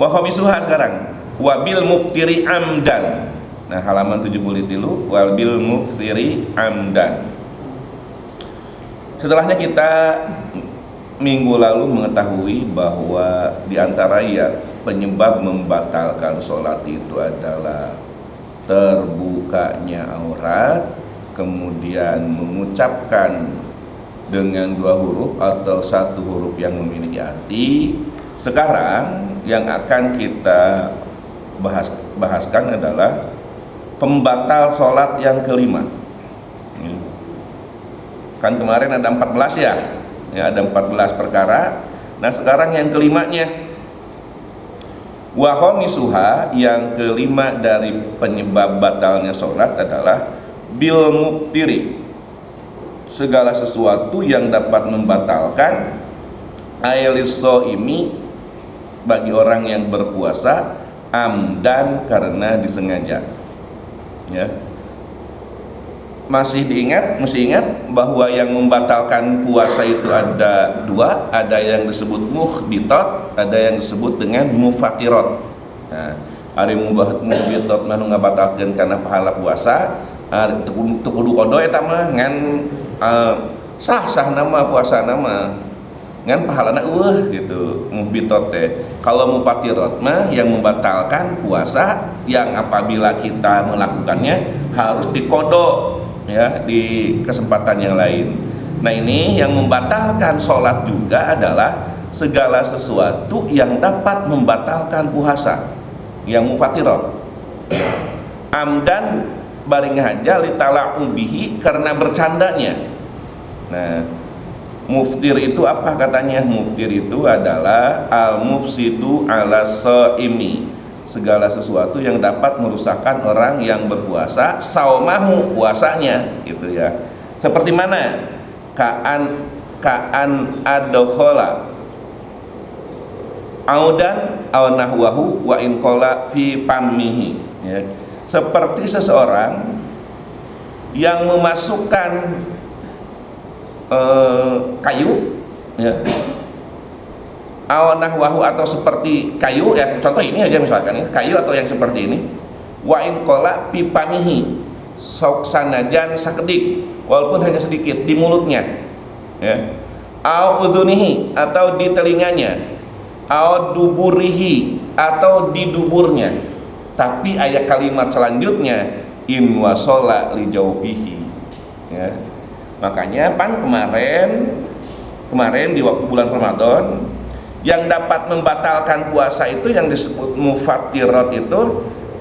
Wa khamisuha sekarang. Wa bil muftiri amdan. Nah, halaman 73 wal bil muftiri amdan. Setelahnya kita minggu lalu mengetahui bahwa di antara penyebab membatalkan sholat itu adalah terbukanya aurat, kemudian mengucapkan dengan 2 huruf atau 1 huruf yang memiliki arti. Sekarang yang akan kita bahaskan adalah pembatal sholat yang kelima. Kan kemarin ada 14 ya, ada 14 perkara. Nah sekarang yang kelimanya, wa khamisuha, yang kelima dari penyebab batalnya sholat adalah bil muftiri, segala sesuatu yang dapat membatalkan ailis shaimi, bagi orang yang berpuasa, amdan, karena disengaja. Ya. Masih ingat bahwa yang membatalkan puasa itu ada 2, ada yang disebut muhbitat, ada yang disebut dengan mufatirot. Nah, ari muhbitat mah nu ngabatalkeun kana pahala puasa, teu kudu kodo eta mah ngan sah nama puasa nama ngan pahalana eueuh gitu. Muhbitat teh. Kalau mufatirot mah yang membatalkan puasa yang apabila kita melakukannya harus dikodok ya di kesempatan yang lain. Nah ini yang membatalkan sholat juga adalah segala sesuatu yang dapat membatalkan puasa, yang mufatirot. Amdan baring haja litala'u bihi, karena bercandanya. Nah muftir itu apa katanya? Muftir itu adalah al-mufsidu ala shaimi, segala sesuatu yang dapat merusakkan orang yang berpuasa, saumahu, puasanya gitu ya. Seperti mana? Ka'an adkhala audan aw nahwahu wa in qala fi pammihi, ya. Seperti seseorang yang memasukkan kayu, ya, awanahwahu, atau seperti kayu ya, contoh ini aja misalkan ya, kayu atau yang seperti ini, wa in qala pipamihi, sok sanajan sakedik, walaupun hanya sedikit di mulutnya, ya, au udhunihi, atau di telinganya, au duburihi, atau di duburnya. Tapi ayat kalimat selanjutnya in wasala li jawbihi, ya. Makanya kemarin di waktu bulan Ramadan yang dapat membatalkan puasa itu yang disebut mufattirat itu,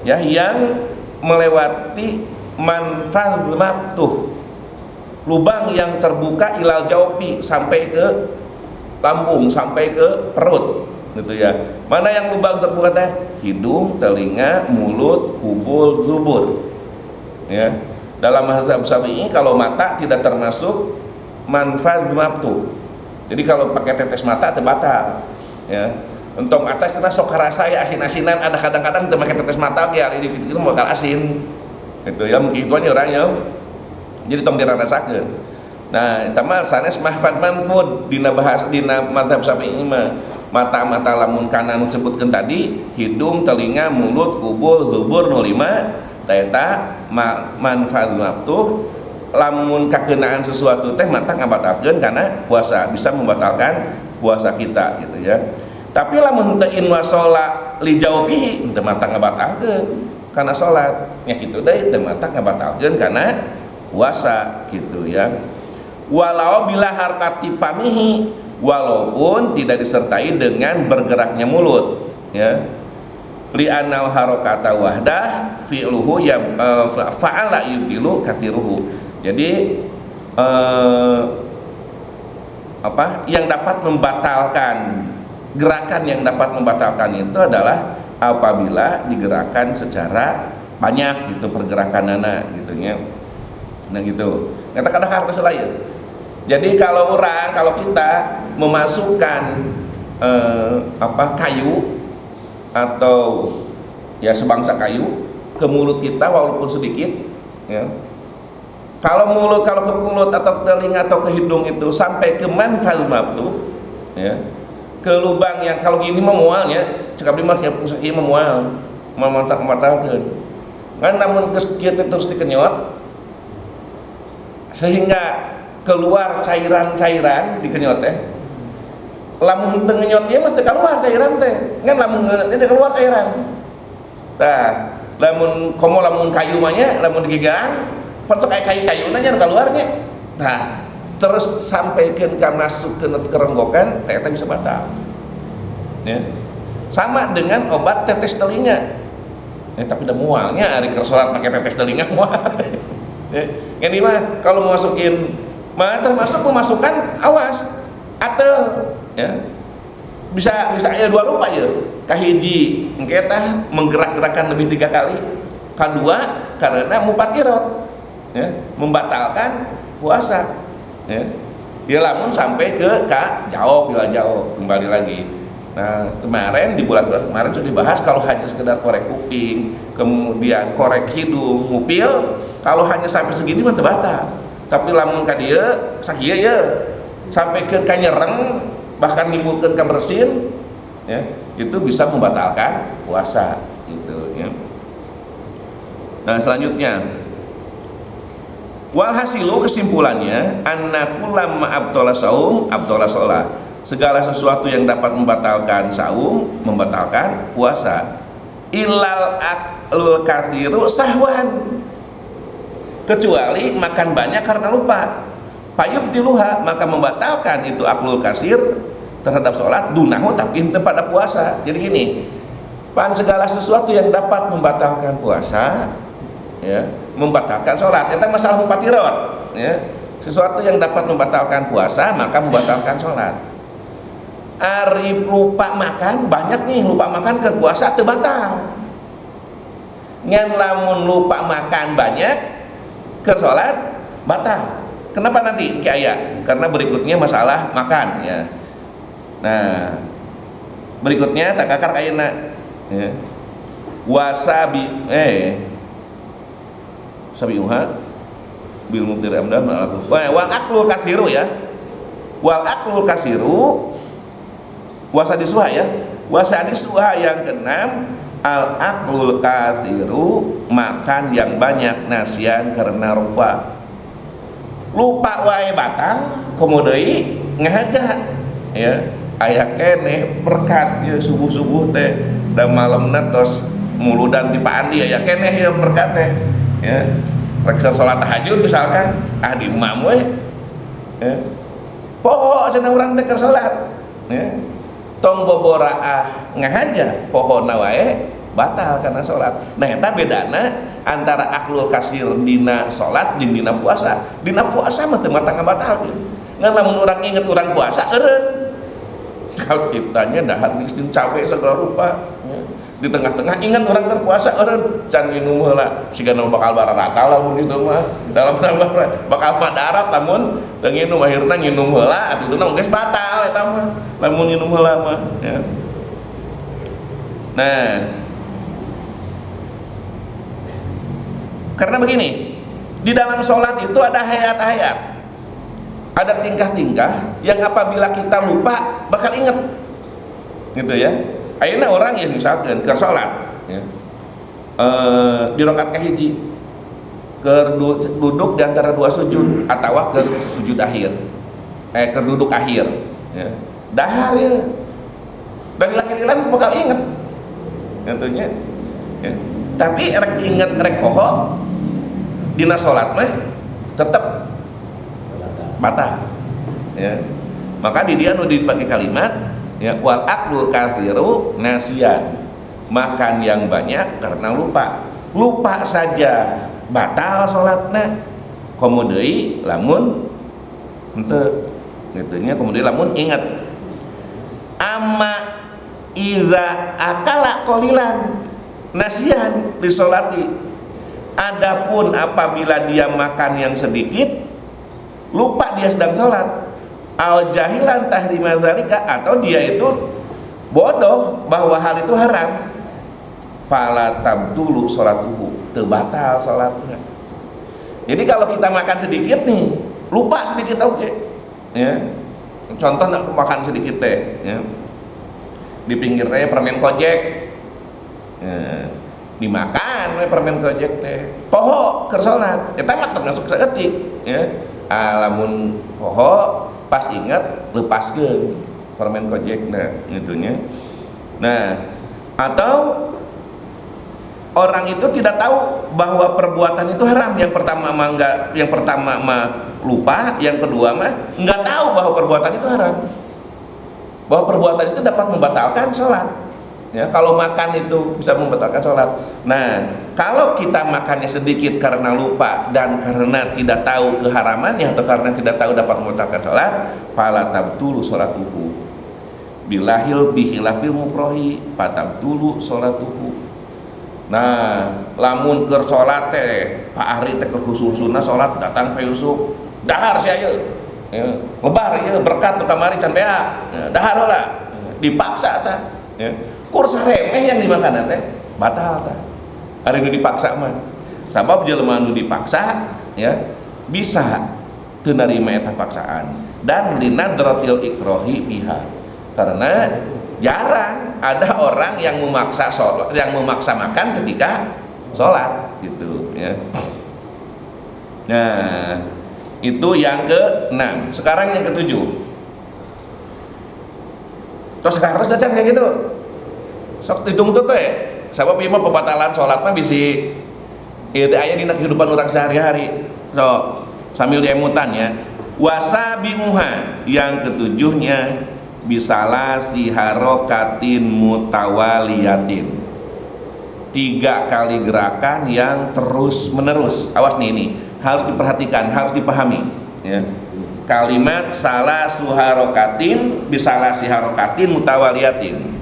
ya, yang melewati manfaz maftuh, lubang yang terbuka ilal jawfi, sampai ke lambung, sampai ke perut gitu ya. Mana yang lubang terbuka teh? Hidung, telinga, mulut, kubul, zubur, ya. Dalam mazhab Syafi'i kalau mata tidak termasuk manfaz maftuh. Jadi kalau pakai tetes mata itu batal, ya. Untuk atas kita sok rasa ya asin-asinan, ada kadang-kadang kita pakai tetes mata ya hari itu bakal asin. Itu ya mungkin itu aja orangnya. Jadi tong dirasakeun. Nah, eta mah sanes mahfad manfud dina bahas dina mazhab Syafi'i mah. Mata-mata lamun kana nu sebutkeun tadi, hidung, telinga, mulut, kubul, zubur nu 5 eta manfaz maftuh. Lamun kakenaan sesuatu teh mata ngabatalkeun karena puasa, bisa membatalkan puasa kita gitu ya. Tapi lamun teu in wasala li jawbihi, teu mata ngabatalkeun karena salat. Ya kitu deui, teu mata ngabatalkeun karena puasa gitu ya. Walau bila harkati pamihi, walaupun tidak disertai dengan bergeraknya mulut, ya. Li anal harokata wahdah fi'luhu ya fa'ala yutilu kathiruhu. Jadi yang dapat membatalkan, gerakan yang dapat membatalkan itu adalah apabila digerakkan secara banyak gitu pergerakanana gitu nya. Nah gitu. Kata-kata harus lain. Jadi kalau kita memasukkan kayu atau ya sebangsa kayu ke mulut kita walaupun sedikit, ya. Kalau ke mulut atau ke telinga atau ke hidung itu sampai ke manfaz maftuh, ya, ke lubang yang kalau gini mah mualnya cekap di mah pusat ieu mah mual matalkeun ngan namun geus kieu terus dikenyot sehingga keluar cairan-cairan dikenyot teh lamun teu ngenyot ieu mah teu keluar cairan teh ngan lamun ngenyot teh keluar cairan tah lamun komo lamun kayu mah nya lamun digigaan sok aya kayu-kayuna nya keluarnya tah terus sampaikan ke masuk ke keronggokan teh bisa batal ya. Sama dengan obat tetes telinga ya, tapi udah mualnya hari sholat pakai tetes telinga mual ya. Ini mah kalau mau masukin mah termasuk memasukkan awas atel ya. Bisa ya dua rupa ya kahiji engketa menggerak-gerakan lebih 3 kali kedua karena mupatirot ya, membatalkan puasa ya. Dia lamun sampai ke jauh bila jauh kembali lagi. Nah kemarin di bulan kemarin sudah dibahas kalau hanya sekedar korek kuping kemudian korek hidung ngupil kalau hanya sampai segini mah batal tapi lamun ka dieu sakieu ya sampai ke nyereng bahkan nimbulkeun ka bersin ya itu bisa membatalkan puasa gitu ya. Nah selanjutnya walhasilu kesimpulannya annaku lamma abtola saum abtola sholat segala sesuatu yang dapat membatalkan saum membatalkan puasa ilal aklul kathiru sahwan kecuali makan banyak karena lupa payub diluha maka membatalkan itu aklul kasir terhadap sholat dunahu tapi itu pada puasa. Jadi gini pan segala sesuatu yang dapat membatalkan puasa ya membatalkan sholat itu masalah mupatirot ya sesuatu yang dapat membatalkan puasa maka membatalkan sholat. Ari lupa makan banyak nih lupa makan ke puasa teu batal ngan lamun lupa makan banyak ke sholat batal. Kenapa nanti kayak karena berikutnya masalah makan ya. Nah berikutnya tak kakar kayana ya. Wasabi sabiuha bil mubtir amdan wal aklul kasiru ya wal aklul kasiru wasadisuha ya wasadisuha yang keenam al aklul kasiru makan yang banyak nasian karena lupa wae batal komodoi ngahaja ya aya keneh berkat ya subuh-subuh teh da malemna tos muludan di paandi aya keneh ya berkat teh ya rek salat tahajud misalkan di imam we ya poho cenah urang teh keur salat ya tong boboraah ngahaja pohona wae batal karena salat. Nah eta bedana antara aklul kasir dina salat jeung dina puasa. Dina puasa mah teu mata ngabatalkeun. Ngan lamun urang inget urang puasa eureun kalau kitanya dahar geus capek segala rupa ya. Di tengah-tengah ingat orang terpuasa eureun can minum heula sigana bakal bararata lamun kitu mah dalam bakal madarat lamun teu nginum akhirna nginum heula atuh teh geus batal eta mah lamun nginum heula mah ya. Nah karena begini di dalam sholat itu ada hayat-hayat ada tingkah-tingkah yang apabila kita lupa bakal inget gitu ya. Ayeuna orang yang misalkan ke sholat ya, di rakaat kahiji duduk di antara dua sujud atau ke sujud akhir ke duduk akhir ya. Dahar ya dari laki-laki bakal inget tentunya ya. Tapi rek inget rek poho dina sholat mah tetap batal ya. Maka di dia nu dipakai kalimat ya wal aklul kathiru nasian makan yang banyak karena lupa saja batal sholatna komodei lamun henteu gitunya komodei lamun ingat amma iza akala qalilan nasian disolati adapun apabila dia makan yang sedikit lupa dia sedang sholat al jahilan tahrima dzalika atau dia itu bodoh bahwa hal itu haram fala tabtulu sholatuhu teu batal salatnya. Jadi kalau kita makan sedikit nih lupa sedikit oke ya contoh nak makan sedikit teh ya di pinggir teh permen kojek. Dimakan we permen kojek teh. Poho keur salat, eta mah termasuk saeutik ya. Lamun poho pas ingat lepaskeun permen kojekna gitu nya. Nah, atau orang itu tidak tahu bahwa perbuatan itu haram. Yang pertama mah lupa, yang kedua mah nggak tahu bahwa perbuatan itu haram. Bahwa perbuatan itu dapat membatalkan sholat. Ya, kalau makan itu bisa membatalkan sholat. Nah, kalau kita makannya sedikit karena lupa dan karena tidak tahu keharamannya atau karena tidak tahu dapat membatalkan sholat, fala tabtulu sholatuhu. Bilahil bihilafil mukrohi patabtulu sholatuhu. Nah, lamun keur salat teh Pak Ari teh keur husu-husuna salat datang pe Yusuf dahar sia ieu ya, lebar ieu berkat tu kamari can bea dahar heula dipaksa tah ya. Kursa remeh yang dimakan teh batal tah ari nu dipaksa mah sabab jelema nu dipaksa ya bisa teu narima eta paksaan dan linadratil ikrohi biha karena jarang ada orang yang memaksa sholat, yang memaksa makan ketika sholat gitu ya. Nah, itu yang ke-6. Sekarang yang ke-7. Terus harus dacan kayak gitu. Sok hitung tuh teh. Sabab ieu mah pembatalan sholat mah bisi ieu teh aya dina kehidupan urang sehari-hari. So, sambil diemutan ya. Wasabimuha yang ketujuhnya bisalah si harokatin mutawaliyatin 3 kali gerakan yang terus menerus. Awas nih ini harus diperhatikan, harus dipahami ya. Kalimat salah suharokatin bisalah si harokatin mutawaliyatin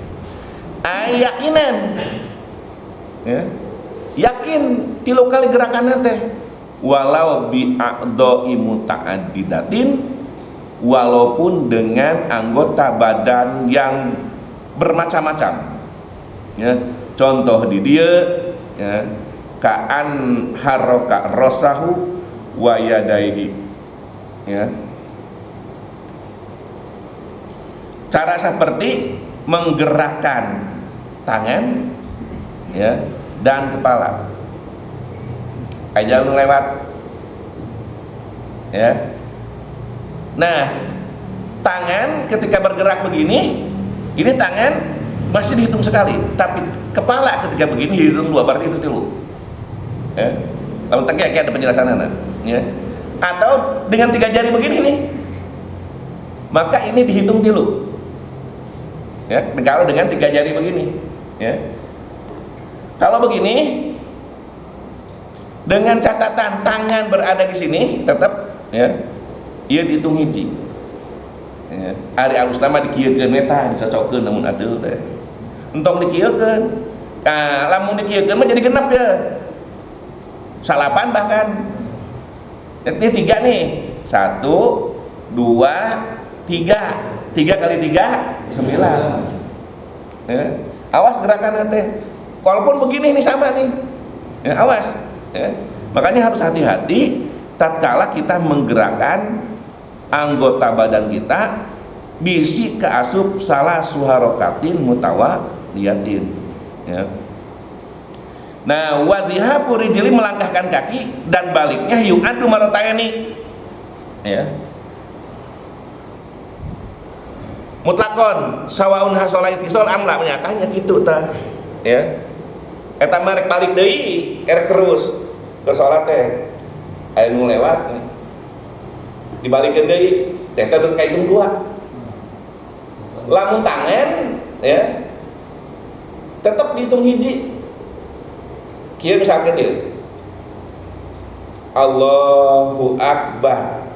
yakinan ya. Yakin 3 kali gerakan teh walau bi'a'dha'i muta'addidatin walaupun dengan anggota badan yang bermacam-macam ya. Contoh di dia ya, ka'an haroka rosahu wa yadaihi ya. Cara seperti menggerakkan tangan ya dan kepala aja lu lewat ya. Nah, tangan ketika bergerak begini, ini tangan masih dihitung sekali, tapi kepala ketika begini dihitung 2, berarti itu 3. Ya. Lalu tengah ada penjelasan anak, ya. Atau dengan 3 jari begini nih, maka ini dihitung 3. Ya, kalau dengan 3 jari begini, ya. Kalau begini, dengan catatan tangan berada di sini, tetap, ya. Ia dihitung hiji ya. Ari alus nama dikieukeun eta dicocokkeun namun adil teh entong dikieukeun lamun dikieukeun mah jadi genep ya 8 bahkan ini 3 nih 1 2 3 3 kali 3 9 ya. Awas gerakan teh walaupun begini nih sama nih ya, awas ya. Makanya harus hati-hati tatkala kita menggerakkan anggota badan kita bisi keasup salah suharokatin mutawaliyatin ya. Nah, wadhihabu rijli melangkahkan kaki dan baliknya yu'adu marotayani ya. Mutlakon sawaun hasolai tisol amla menyakanya gitu tah ya. Eta marek balik deui erek terus ke salat teh aya nu lewat dibalikeun deui teh teh kaitun 2. Lamun tangan ya tetap dihitung hiji. Kieu misalkan ieu Allahu Akbar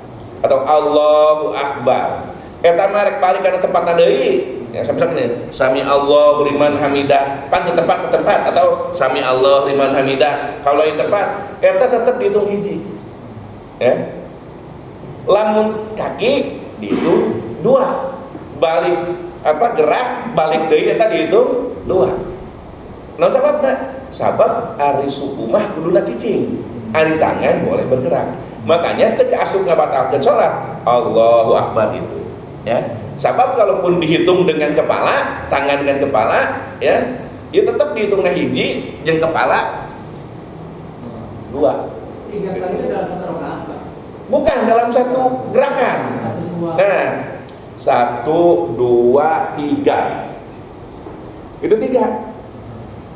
atau Allahu Akbar eta mah rek balik kana tempatna deui ya misalkan ieu sami Allahu liman hamidah pan ke tempat atau sami Allah liman hamidah kalau di tempat eta tetap dihitung hiji ya. Lamun kaki dihitung 2 balik gerak balik deui eta dihitung 2. Naon sababna? Sabab ari suku mah kuduna cicing, ari tangan boleh bergerak. Makanya teu kaasup ngabatalkeun salat Allahu Akbar itu ya. Sabab kalaupun dihitung dengan kepala, tangan dengan kepala, ya tetap dihitung hiji yang kepala 2. 3 kali itu dalam satu rakaat, Pak? Bukan, dalam satu gerakan. Nah, 1, 2, 3. Itu 3.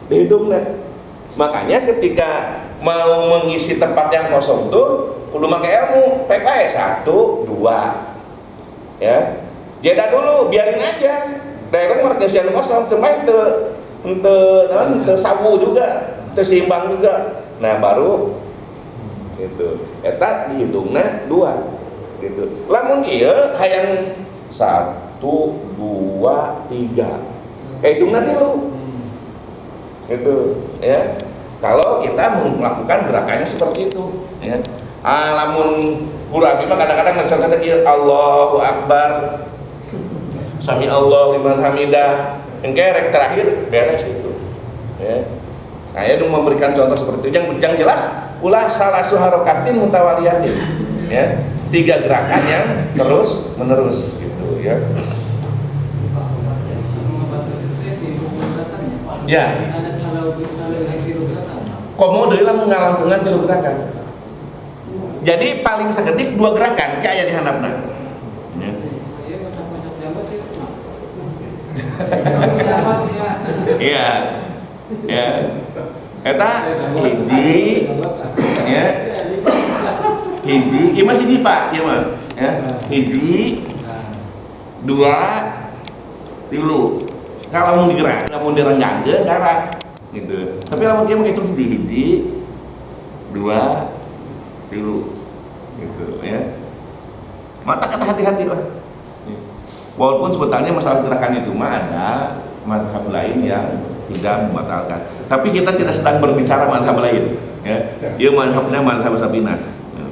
Dihitung deh. Makanya ketika mau mengisi tempat yang kosong tuh kudu pakai ilmu. PKS 1, 2. Ya. Jeda dulu, biarin aja. Daerah markasian kosong, kembali ente sabu juga, seimbang juga. Nah, baru gitu. Eta dihitungna 2. Gitu. Lamun ieu hayang 1, 2, 3. Kahitungna 3. Gitu, ya. Kalau kita melakukan gerakannya seperti itu, ya. Lamun guru abi mah kadang-kadang mencontohkan Allahu Akbar, Sami Allah liman hamidah, engke terakhir beres itu, ya. Saya dulu memberikan contoh seperti itu. Yang jelas ulah salah suharokatin mutawaliyatin, ya. 3 gerakan yang terus menerus, gitu, ya. Ya. Komodo lah mengalahkan 3 gerakan. Jadi paling sekedik 2 gerakan kayak di handapna. Ya. Iya. Ya. Eta hiji ya. Hiji, ieu mah hiji Pak, ieu mah. Ya. Hiji 2 3. Kalau mau digerak, mau direnggangkeun karena gitu. Tapi kalau dia menghitung hiji 2 3 gitu, ya. Mata kata hati-hati lah. Walaupun sebetulnya masalah gerakan itu mah ada mazhab lain yang tidak membatalkan. Tapi kita tidak sedang berbicara mazhab lain, ya. Ieu mazhabnya mazhab Sabinah. Ya.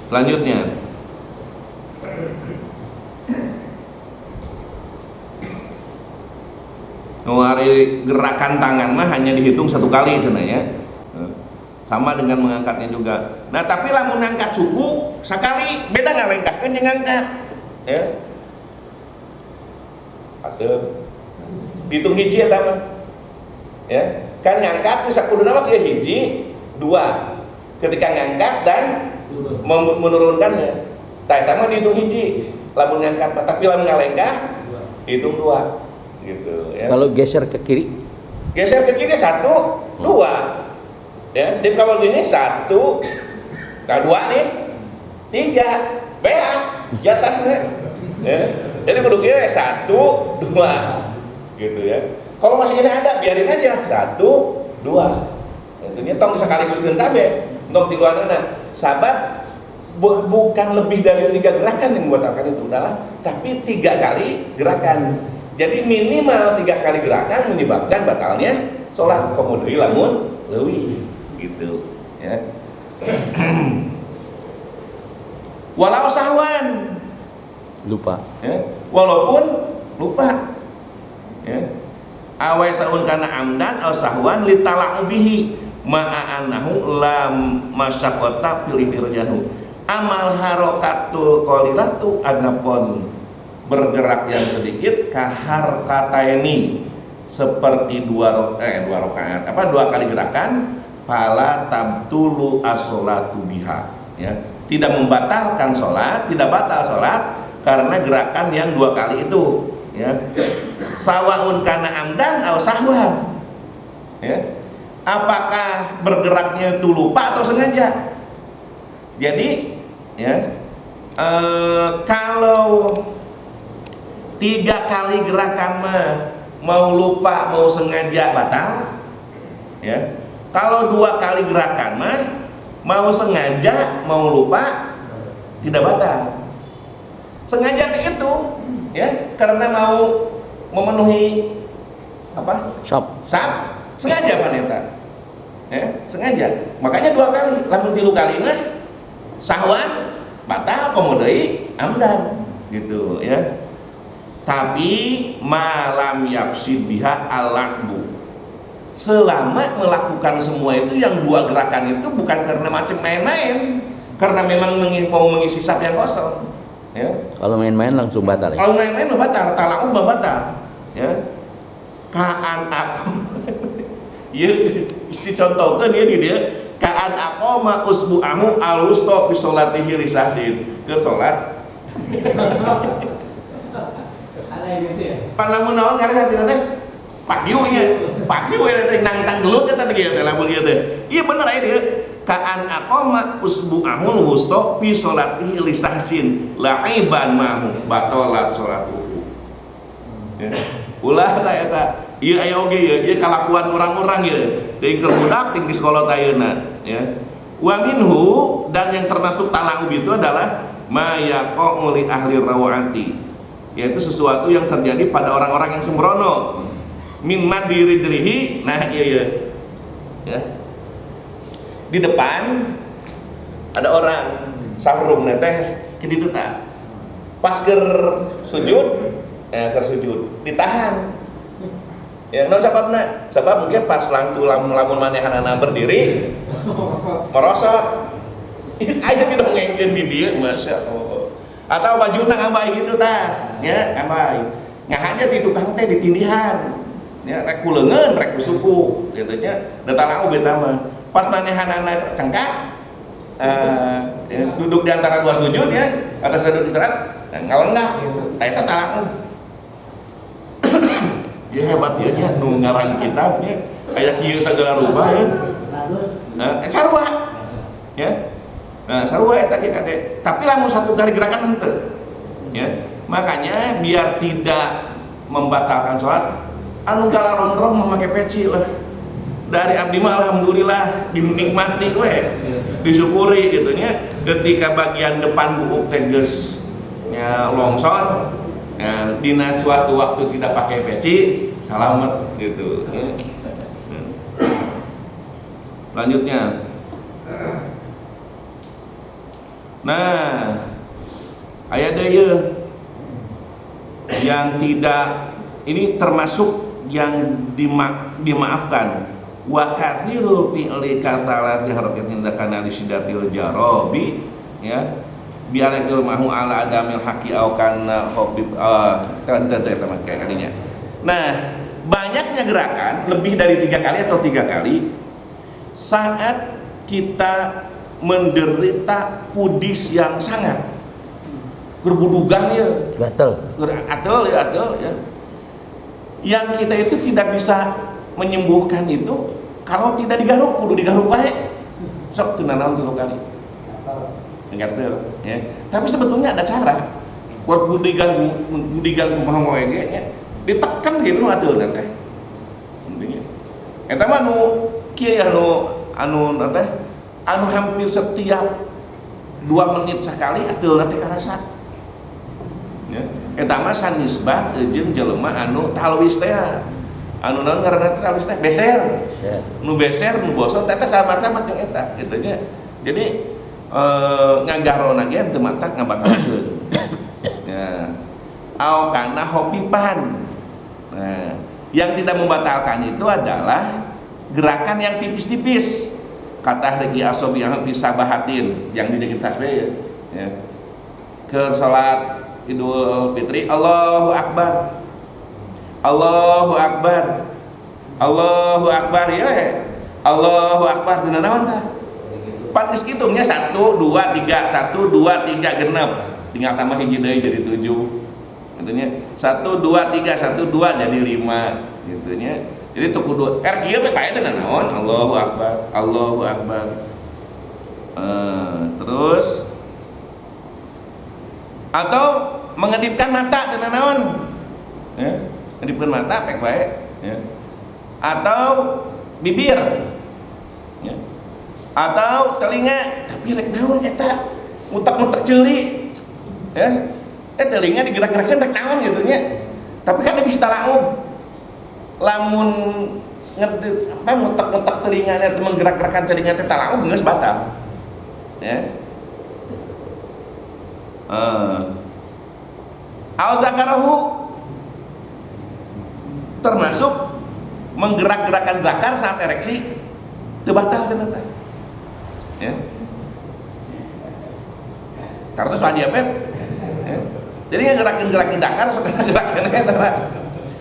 Selanjutnya, hari gerakan tangan mah hanya dihitung 1 kali cenanya, sama dengan mengangkatnya juga. Nah tapi lamun ngangkat suku sekali beda ngalengkahkeun yang ngangkat, ya. Atau hitung hiji eta mah, ya kan ngangkat bisa kudu nama kieu hiji 2 ketika ngangkat dan menurunkannya. Tah eta mah dihitung hiji lamun ngangkat, tapi lamun ngalengkah hitung 2. Gitu, ya. Kalau geser ke kiri? Geser ke kiri 1, 2. Ya, di kamar gini 1, nah 2 nih, 3, beak, jatahnya. Ya. Jadi kudu kieu 1, 2. Gitu ya. Kalau masih ini ada, biarin aja 1, 2. Ini tong sakaliguskeun kabeh, tong tiluanana. Sahabat bukan lebih dari 3 gerakan yang membatalkan itu adalah, tapi 3 kali gerakan. Jadi minimal 3 kali gerakan menyebabkan batalnya sholat. Komodri lamun leuwih gitu, ya. Walau sahwan, lupa, ya. Walaupun lupa, ya. Awe saun kana amdan aw sahwan litala'u bihi ma'anahu lam masyaqata pilih dirjanu. Amal harokatul qalilatu adapun bergerak yang sedikit kahar kata ini seperti 2 rakaat 2 kali gerakan fala tabtulu as-sholatu biha, ya. Tidak membatalkan sholat, tidak batal sholat karena gerakan yang 2 kali itu, ya. Sawaun kana amdan aw sahwan, ya. Apakah bergeraknya itu lupa atau sengaja? Jadi, ya, kalau 3 kali gerakan mah mau lupa mau sengaja batal, ya. Kalau 2 kali gerakan mah mau sengaja mau lupa tidak batal. Sengaja itu, ya, karena mau memenuhi apa? Sab. Sengaja paneta. Ya, sengaja. Makanya 2 kali. Lamun 3 kali mah sahwan batal komodoi amdan gitu, ya. Tapi malam yaksid biha al-la'bu, selama melakukan semua itu yang 2 gerakan itu bukan karena macam main-main, karena memang mau mengisi sab yang kosong, Ya. Kalau main-main langsung batal ya. Kalau main-main mah batal, talaqu mah batal. Ya. Kaan aku. Ieu dicontohkeun ieu di dieu. Kaan aqama usbu'ahu al-wusta fi sholatihi lisasin. Keur salat. Ada yang gitu ya? Pan lamun naon karena teh pagiu nya. Pagiu teh nangtang gelut eta teh kieu teh lamun ieu teh. Ieu bener aya dieu. Kaan aqama usbu'ahul wusta fi sholatihi lisasin la'iban mahu batalat sholatuhu. Ya. Ulah eta ieu aya oge ieu kalakuan orang-orang ieu. Teuing keur budak tinggi sekolah ayeuna ya. Wa minhu dan yang termasuk talaqub itu adalah ma yaqa'u li ahli rawati, yaitu sesuatu yang terjadi pada orang-orang yang sembrono min madiri jrihi. Nah iya ya. Di depan ada orang sahrung teh kitu tah. Pas keur sujud, ditahan. Ya, naon sababna? Sabab mungkin pas lamun manehanana berdiri merosot. Aya didongengkeun di dieu, masyaallah. Atau bajuna ngambay gitu tah, ya, ngambay. Ngahannya di tukang teh ditindihan. Ya, rek kuleungeun, rek kusuku, gitu nya. Da talaqu beta mah. Pas manehanana cengkak, ya, duduk di antara dua sujud ya, atas duduk istirahat, ngalenggah gitu. Eta talaqu. Ya hebat ya nya nu ngarang kitabnya aya kieu sagala rupa ya. Nah, sarua. Ya. Nah, sarua eta ge kade. Tapi lamun satu kali gerakan henteu. Ya. Makanya biar tidak membatalkan sholat, anu galarondrong memakai peci lah. Dari abdi mah alhamdulillah dinikmati we. Disyukuri gitu nya. Ketika bagian depan buuk teh geus nya longsor, ya, dina suatu waktu tidak pakai peci, selamat gitu. Lanjutnya, nah, ayat daya yang tidak ini termasuk yang dimaafkan. Wa katsirul fi'li katalati harakat tindakan ali sidatil jarabi, ya. Biar mahu ala adamil haqi au kana hobib kayak kalinya. Nah, banyaknya gerakan lebih dari 3 kali atau 3 kali saat kita menderita kudis yang sangat kerbudugan ya, atel ya. Yang kita itu tidak bisa menyembuhkan itu kalau tidak digaruk, kudu digaruk bae. Sok teu nanaon 3 kali. Ya. Tapi sebetulnya ada cara. Buat diganggu mah moe ge nya. Ditekan gitu adeulna teh. Intinya. Eta mah nu kieu ya anu hampir setiap 2 menit sekali adeulna teh karasa. Ya. Eta mah sanisbat jeung jelema anu talwis teh. Anu naon ngaranna teh talwis teh beser. Nu beser nu bosan teh samarta mah jeung eta kitu nya. Jadi ngagarona ge teu matak ngabatalkeun. Ya. Au kana hopipan. Nah, yang tidak membatalkan itu adalah gerakan yang tipis-tipis. Kata regi asobi yang bisa bahatin yang didekin tasbih ya. Ke salat Idul Fitri Allahu Akbar. Allahu Akbar. Allahu Akbar ya. Allahu Akbar dina naon tah? Pan geus kitungnya 1 2 3 1 2 3 genep. Tinggal tambah hiji deui jadi 7. Gitu nya. 1 2 3 1 2 jadi 5 gitu nya. Jadi teu kudu kieu teh bae teh naon? Allahu Akbar. Allahu Akbar. Terus atau mengedipkan mata teh naon? Ya, ngedipkeun mata pek bae ya. Atau bibir. Ya. Atau telinga, tapi rek naon eta mutak-mutak ceuli ya, telinga digerak-gerakkeun rek naon gitu nya, tapi kan bisa talaqub lamun mutak-mutak telinganya menggerak-gerakkan telinga teh talaqub geus batal ya. Al-zakarahu termasuk menggerak-gerakkan zakar saat ereksi teu batal cenah teh. Ya. Karena soal diabetes, ya. Jadi ngerakin dakar sok ngerakin eta mah.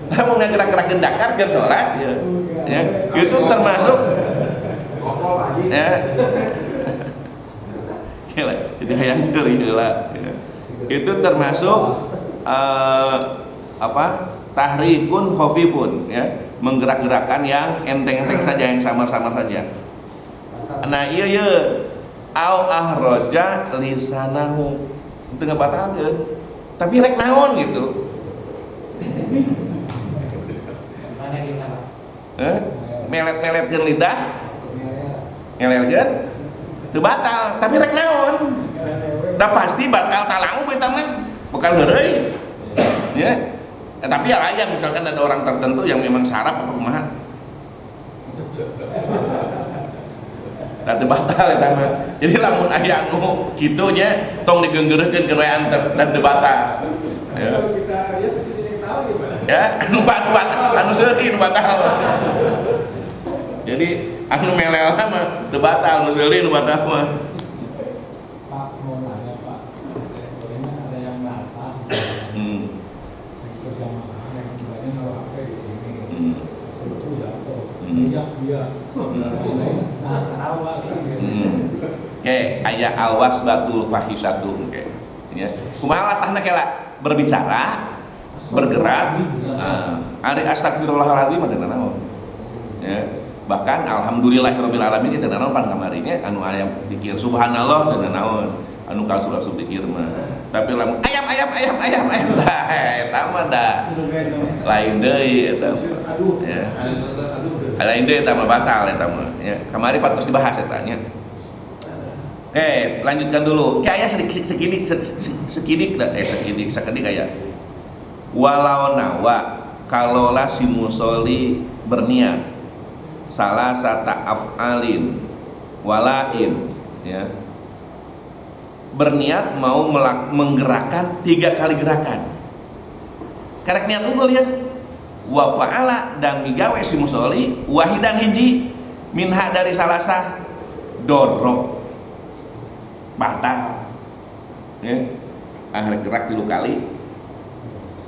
Lamun ngagerak-gerakeun dakar keur salat ya. Ya, itu termasuk ya. Gila, jadi hayang deui heula ya. Itu termasuk tahrikun khafifun ya, menggerak-gerakkan yang enteng-enteng saja, yang samar-samar saja. Nah, ieu au ahroja lisanahu teu ngabatalkeun, tapi rek naon gitu. Melet-meletkeun lidah, ngelelkeun teu batal, tapi rek naon? Da pasti bakal talangu eta mah, bakal heureuy. Ya. Tapi ya layak misalkan ada orang tertentu yang memang sarap apa kumaha. Teu batal eta mah. Jadi lamun aya anu kitu nya tong digeunggeurekeun ke wean dan teu batal. Ya. Ya, anu seuri nu batal. Jadi anu melel mah teu batal, anu seuri nu batal mah. Pak mau nanya Pak, ada yang batal. Berjamaah yang sebenarnya naruh HP di sini. Suruh jatuh. Dia. Nah, ketawa gitu. Oke, aya awas batul fahisatu oke. Ya. Kumaha latahna kela berbicara, bergerak, ari astagfirullahaladzim teh naon. Ya. Bahkan alhamdulillahirabbil alamin teh naon pan kamarinya anu aya pikir subhanallah teh naon. Anu kasul pikir mah. Tapi lamun ayam dah eta mah da lain deui eta. Ya. Lain deui eta mah batal eta mah. Ya. Kamari patos dibahas eta nya. Lanjutkan dulu. Kayak sekidik aya. Walau nawa kalola si musolli berniat salah sata af'alin walain ya. Berniat mau menggerakkan 3 kali gerakan. Karek niat unggul ya. Wa fa'ala dan migawe si musolli wahidan hiji minha dari salasa dorok batal ya, akhirnya gerak 3 kali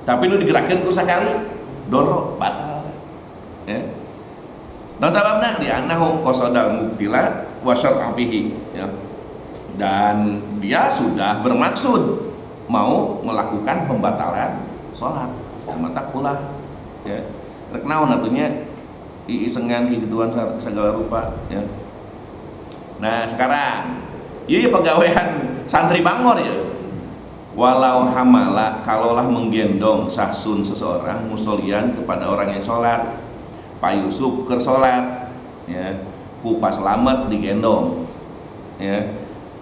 tapi lu digerakkan ku sakali dorok batal ya. Dan sababna di annahu qasadal mubtilat wa syar'a bihi ya. Dan dia sudah bermaksud mau melakukan pembatalan sholat dan mata kulah ya. Rek naon atunya iisengan kigituan segala rupa ya. Nah sekarang ieu pegawaian santri bangor ya. Walau hamala kalaulah menggendong sahsun seseorang musolian kepada orang yang sholat, Pak Yusuf keur sholat ya, ku pas lamet digendong ya.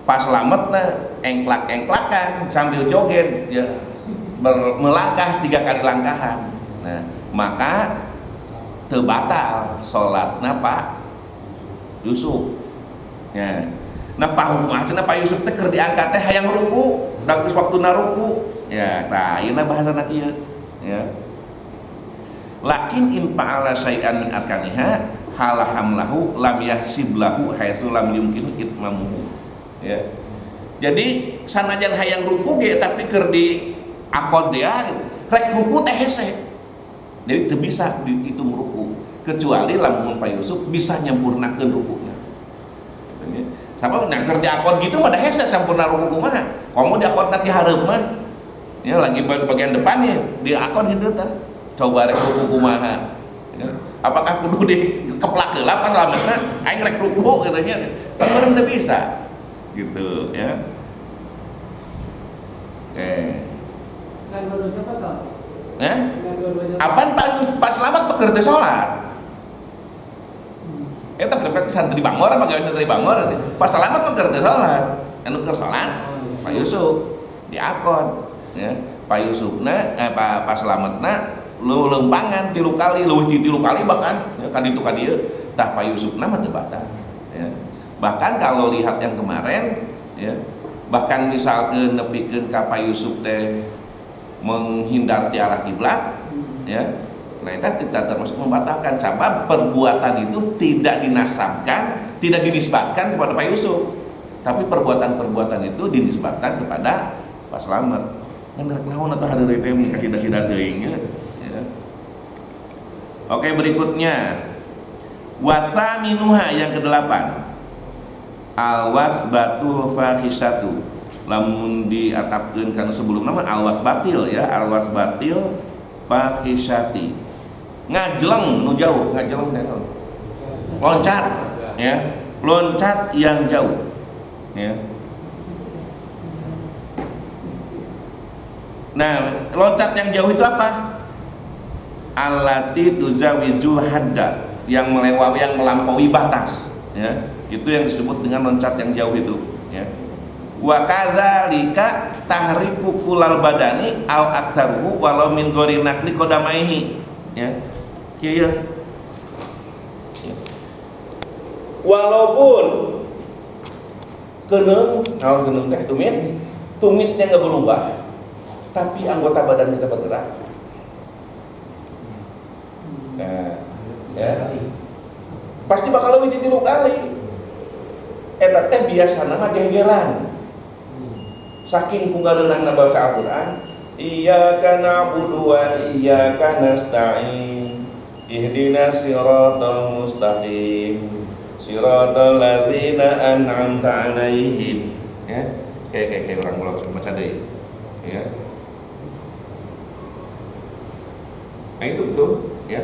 Pas lametna engklak-engklakan sambil joget ya, melangkah 3 kali langkahan. Nah, maka teu batal sholatna Pak Yusuf ya. Nah hukumna Pak Yusuf teh keur diangkat teh hayang ruku, da geus waktuna ruku. Ya, tah ayeuna bahasana kieu ya. Lakin in fa'ala syai'an min arkaniha halahamlahu lam yahsib lahu haitsu lam yumkin itmamuhu. Ya. Jadi sanajan hayang ruku ge tapi keur di akod dia rek ruku teh hese. Jadi teu bisa dihitung ruku kecuali lamun Pak Yusuf bisa nyempurnakeun rukunya. Sabab nya keur diakod gitu mah da hese sampurna ruku kumaha. Komo diakod nanti hareup mah. Ya lagi bagian depannya diakod gitu tah. Coba rek ruku kumaha. Ya. Apakah kudu dikeplak heula pas lametna aing rek ruku katanya. Kan meureun teu bisa. Gitu ya. Kan dua-duanya batal. Apaan pas selamat bekerja sholat? Eta berarti santri bangor apa gawe santri bangor pas selamat bekerja sholat. Anu keur sholat Pak Yusuf diakon ya. Pak Yusufna pas selamatna lempangan 3 kali leuwih ti 3 kali bahkan ya, kaditu ka dieu tah Pak Yusufna mah teu batal ya. Bahkan kalau lihat yang kemarin ya, bahkan misalkan nepikeun ka Pak Yusuf teh menghindar di arah kiblat ya, mereka tidak termasuk membatalkan sebab perbuatan itu tidak dinasabkan, tidak dinisbatkan kepada Pak Yusuf, tapi perbuatan-perbuatan itu dinisbatkan kepada Pak Slamet Ngan rek naon atuh hadeureuy teh kasih dasi teuing ya. Oke, berikutnya wasaminuha yang kedelapan alwasbatul fahisatu, lamun diatapkeun kana sebelum nama alwasbatil ya, alwasbatil fahisati, ngajleng nu jauh, ngajleng teh loncat ya, loncat yang jauh ya. Nah, loncat yang jauh itu apa? Allati tuzawijul hadda, yang melampaui batas ya. Itu yang disebut dengan loncat yang jauh itu ya. Wa kadzalika tahriku kulal badani au aktsaruhu walau min ghairi naqli qadamaihi ya. Kieu walaupun keneung, naon keneung teh tumitnya enggak berubah, tapi anggota badan kita bergerak. Nah, ya. Pasti bakal lebih di 3 kali. Eta teh biasana mah gegeran. Saking punggaleunana baca Al-Qur'an, iyyaka na'budu wa iyyaka nasta'in. Ihdinas siratal mustaqim. Siratal ladzina an'amta 'alaihim. Ya. Kayak orang ulang baca deui. Ya. Nah, itu betul, ya.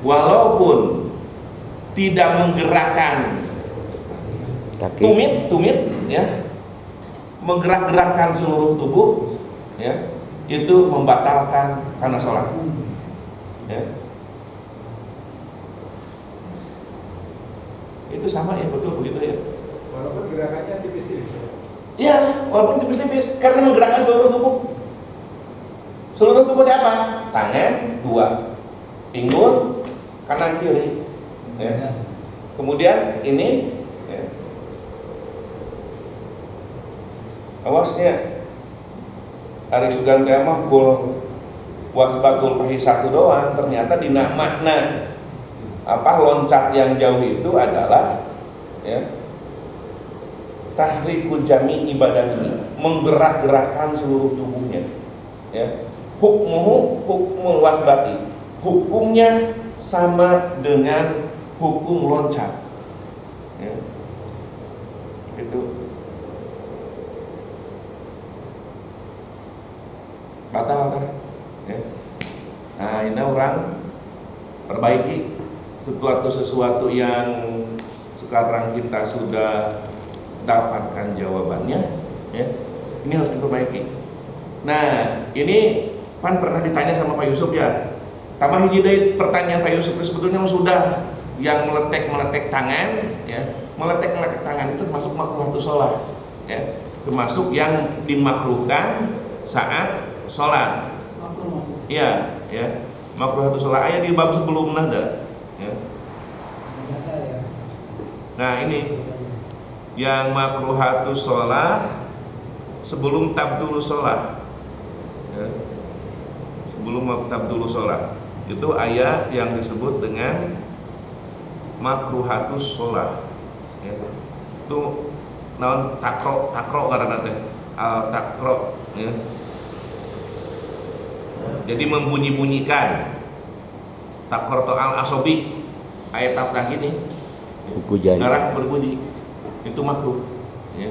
Walaupun tidak menggerakkan kaki, tumit ya, menggerak-gerakkan seluruh tubuh ya, itu membatalkan karena sholat ya. Itu sama ya, betul begitu ya. Walaupun gerakannya tipis-tipis. Iya, walaupun tipis-tipis karena menggerakkan seluruh tubuh. Seluruh tubuh apa? Tangan 2, pinggul kanan kiri ya. Kemudian ini ya. Awasnya Ari Sugan teh mah kul wasbatul fahisatu doang, ternyata dina makna apa loncat yang jauh itu adalah ya tahriku jami'i badani, menggerak-gerakkan seluruh tubuhnya ya. Hukmul wasbati, hukumnya sama dengan hukum loncat ya. Itu batal kan ya. Nah, ini orang perbaiki sesuatu yang sekarang kita sudah dapatkan jawabannya ya. Ini harus diperbaiki. Nah, ini pan pernah ditanya sama Pak Yusuf ya. Tambah hiji deui pertanyaan Pak Yusuf itu sebetulnya sudah yang meletek tangan ya. Meletek tangan itu termasuk makruhatus shalah ya. Termasuk yang dimakruhkan saat sholat. Iya, ya. Makruhatus shalah aya di bab sebelumnya ada ya. Nah, ini yang makruhatus shalah sebelum tabdulus shalah ya. Sebelum tabdulus shalah itu ayat yang disebut dengan makruhatus shalah ya. Itu naon takro ngaranna teh al takro ya. Jadi membunyi-bunyikan takorto al asobi ayat tatah gini buku jari, darah berbunyi itu makruh ya.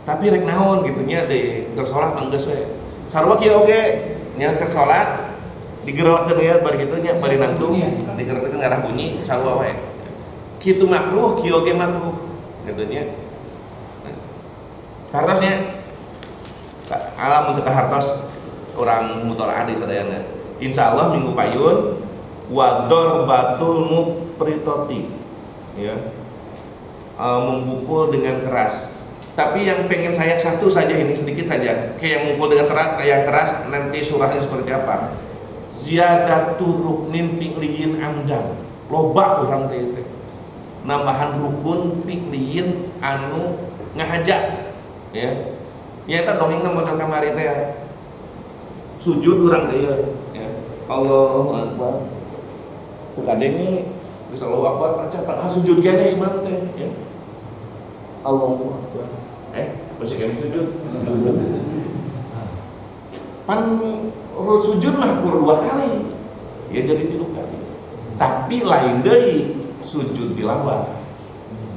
Tapi rek naon gitu nya de keur salat mah geus we sarua kieu oge nya keur salat digerakkeun ya bari kitu nya bari nangtung digerakkeun ngarah bunyi sarua wae kitu makruh kieu oge makruh gitu nya. Hartosnya alam untuk hartos orang mutolaah di sadayana insyaallah minggu payun wador batul mupritoti ya, memukul dengan keras. Tapi yang pengen saya satu saja ini sedikit saja, kayak yang memukul dengan keras nanti surahnya seperti apa. Ziyadatu ruknin fi'liyin amdan, loba orang teh nambahan rukun fi'liyin anu ngahaja ya. Nyata dongengna model kamari teh sujud urang deui ya. Allahu akbar. Kadenge geus Allahu akbar padahal sujud gede imam teh ya. Allahu akbar. Masih kami sujud. Pan sujud mah kur 2 kali. Ya jadi 3 kali. Tapi lain deui sujud tilawah.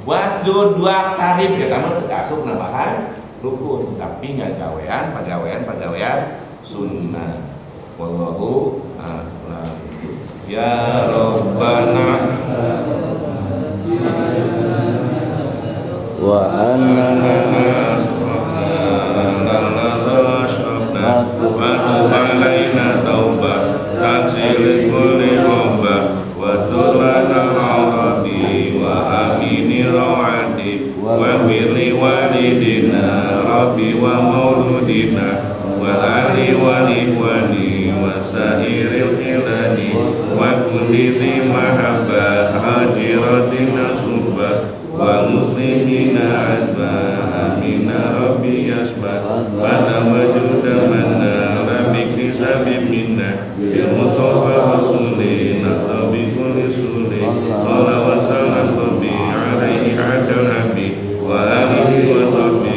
Wasjud 2 tarif kita mah teu asup nambahan rukun, tapi ngagawean pagawean sunnah. Wallahu a'lam. Ya Rabbana wa anna Rabbi wa mauludina wal ali wal ihwani wasairil khilani wa kulli dhi mahabbah hajiratina subah wa muslimina adba amina rabbi yasbah pada majuda manna rabbi kisabim minna bil mustafa rasulin atau bi kulli sulin sallallahu wa sallam rabbi alaihi adal habib wa alihi wa sahbihi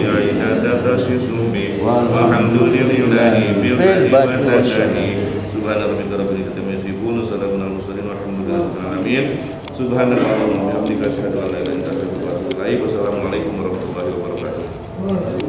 tasisubi walhamdulillahi bil hadi wa tadani subhana rabbika rabbil izzati amma yasifun salamun alal mursalin walhamdulillahi rabbil alamin subhanakallahumma wa bihamdika asyhadu an la ilaha illa anta astaghfiruka wa atubu ilaik wassalamu alaikum warahmatullahi wabarakatuh.